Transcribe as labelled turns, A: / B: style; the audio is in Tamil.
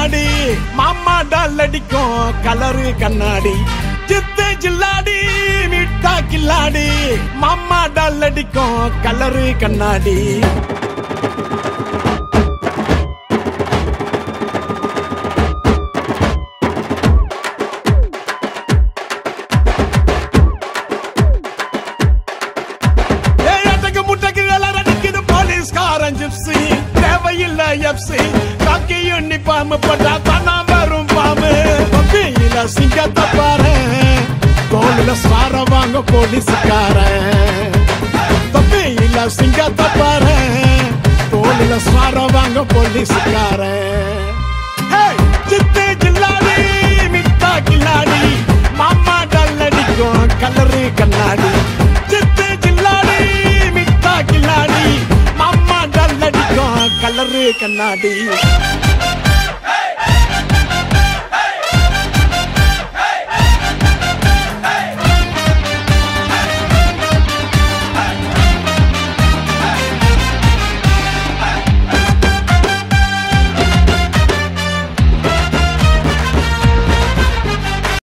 A: கில்லாடி மாமா டால் அடிக்கும் கலரு கண்ணாடி சித்து ஜில்லாடி மிட்டா கில்லாடி மாமா டால் அடிக்கும் கலரு கண்ணாடி தேவையில்லை எப்சி காக்கி யூனிஃபார்ம் போட்டா தானா வரும் பாம்பு பப்பியில சிங்கத்தை பாரு தோளில சார வாங்க போலீஸ்காரன் பப்பியில சிங்கத்தை பாரு தோளில சார வாங்க போலீஸ்காரன் சித்து ஜில்லாடி மிட்டா கில்லாடி மாமா டால் அடிக்கும் கலரு கண்ணாடி சித்து ஜில்லாடி மிட்டா கில்லாடி கலரு கண்ணாடி